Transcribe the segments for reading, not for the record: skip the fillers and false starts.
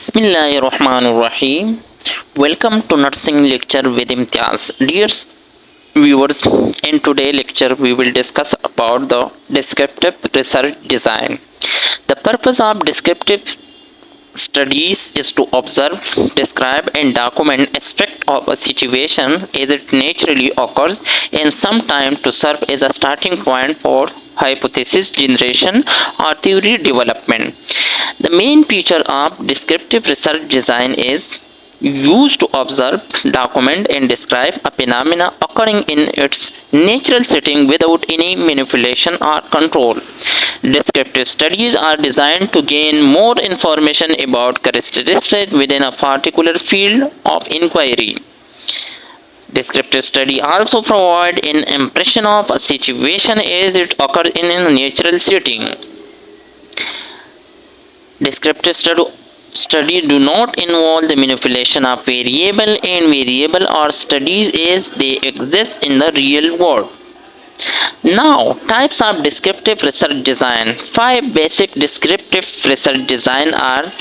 Bismillahirrahmanirrahim. Welcome to Nursing Lecture with Imtiaz. Dear viewers, in today's lecture we will discuss about the descriptive research design. The purpose of descriptive studies is to observe, describe and document aspects of a situation as it naturally occurs and sometimes to serve as a starting point for hypothesis generation or theory development. The main feature of descriptive research design is used to observe, document, and describe a phenomena occurring in its natural setting without any manipulation or control. Descriptive studies are designed to gain more information about characteristics within a particular field of inquiry. Descriptive study also provide an impression of a situation as it occurs in a natural setting. Descriptive study do not involve the manipulation of variable or studies as they exist in the real world. Now, types of descriptive research design. 5 basic descriptive research design are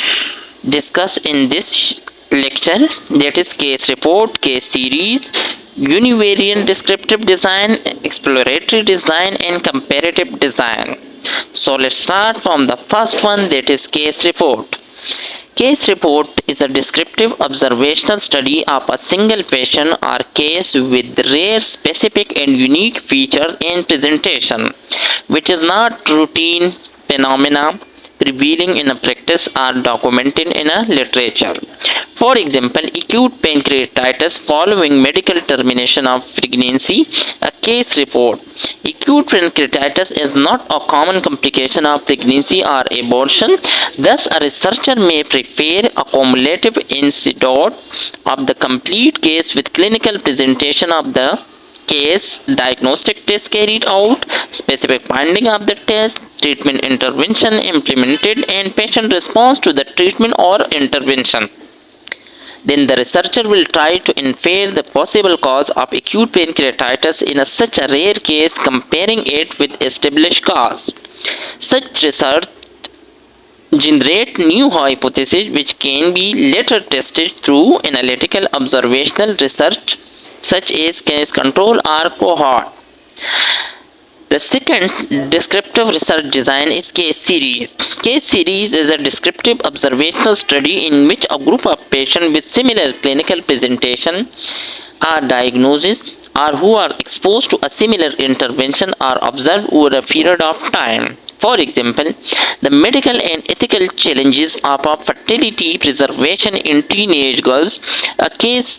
discussed in this lecture, that is case report, case series, univariate descriptive design, exploratory design and comparative design. So let's start from the first one, that is case report. Case report is a descriptive observational study of a single patient or case with rare, specific and unique features and presentation, which is not routine phenomena prevailing in a practice are documented in a literature. For example, acute pancreatitis following medical termination of pregnancy, a case report. Acute pancreatitis is not a common complication of pregnancy or abortion. Thus, a researcher may prepare a cumulative anecdote of the complete case with clinical presentation of the case, diagnostic test carried out, specific finding of the test, treatment intervention implemented, and patient response to the treatment or intervention. Then the researcher will try to infer the possible cause of acute pancreatitis in such a rare case, comparing it with established cause. Such research generate new hypotheses which can be later tested through analytical observational research such as case control or cohort. The second descriptive research design is case series. Case series is a descriptive observational study in which a group of patients with similar clinical presentation or diagnosis or who are exposed to a similar intervention are observed over a period of time. For example, the medical and ethical challenges of fertility preservation in teenage girls, a case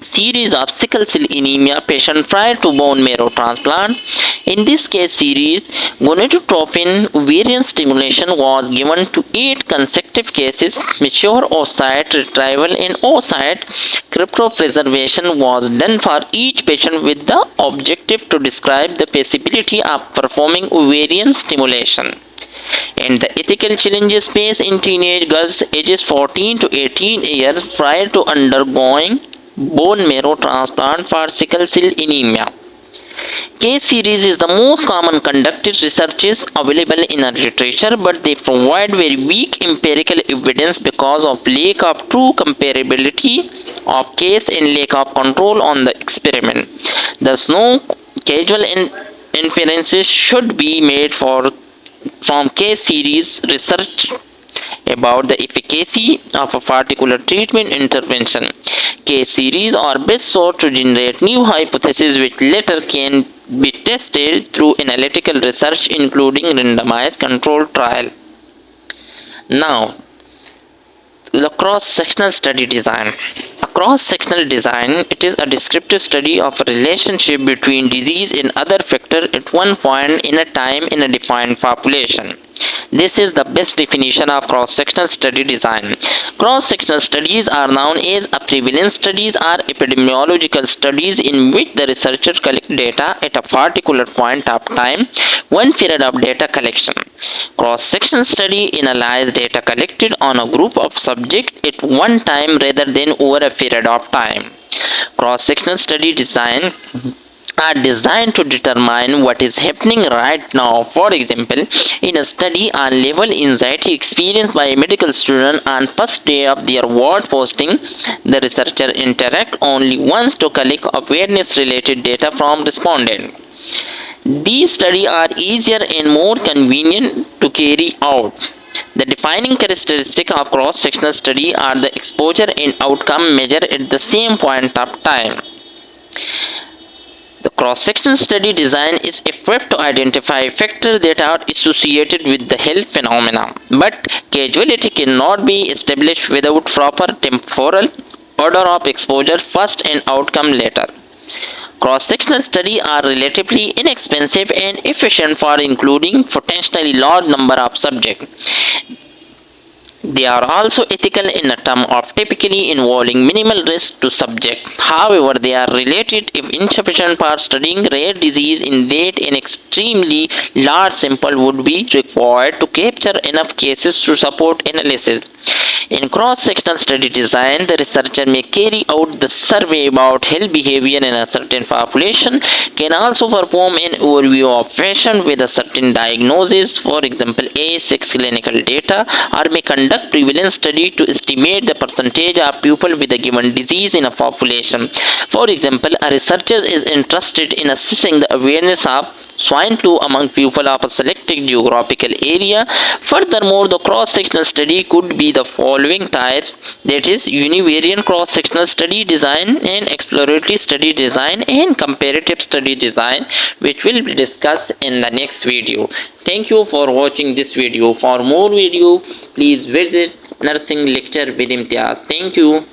series of sickle cell anemia patient prior to bone marrow transplant. In this case series, gonadotropin ovarian stimulation was given to 8 consecutive cases. Mature oocyte retrieval and oocyte cryopreservation was done for each patient with the objective to describe the feasibility of performing ovarian stimulation. And the ethical challenges faced in teenage girls ages 14 to 18 years prior to undergoing bone marrow transplant for sickle cell anemia. Case series is the most common conducted researches available in our literature, but they provide very weak empirical evidence because of lack of true comparability of case and lack of control on the experiment. Thus, no causal inferences should be made from case series research about the efficacy of a particular treatment intervention. Case series are best sought to generate new hypotheses which later can be tested through analytical research including randomized controlled trial. Now, the cross-sectional study design. A cross-sectional design, it is a descriptive study of a relationship between disease and other factors at one point in a time in a defined population. This is the best definition of cross-sectional study design. Cross-sectional studies are known as prevalence studies or epidemiological studies in which the researcher collects data at a particular point of time, one period of data collection. Cross-sectional study analyzes data collected on a group of subjects at one time rather than over a period of time. Cross-sectional study design are designed to determine what is happening right now. For example, in a study on level anxiety experienced by a medical student on first day of their ward posting, the researcher interact only once to collect awareness related data from respondents. These studies are easier and more convenient to carry out. The defining characteristic of cross-sectional study are the exposure and outcome measured at the same point of time. The cross-sectional study design is equipped to identify factors that are associated with the health phenomena, but causality cannot be established without proper temporal order of exposure first and outcome later. Cross-sectional studies are relatively inexpensive and efficient for including potentially large number of subjects. They are also ethical in a term of typically involving minimal risk to subject. However, they are related if insufficient for studying rare disease in that an extremely large sample would be required to capture enough cases to support analysis. In cross-sectional study design, the researcher may carry out the survey about health behavior in a certain population, can also perform an overview of patient with a certain diagnosis, for example, age, sex, clinical data, or may conduct prevalence study to estimate the percentage of people with a given disease in a population. For example, a researcher is interested in assessing the awareness of swine flu among people of a selected geographical area. Furthermore, the cross-sectional study could be the following types, that is univariate cross-sectional study design and exploratory study design and comparative study design, which will be discussed in the next video. Thank you for watching this video. For more video, please visit Nursing Lecture with Imtiaz. Thank you.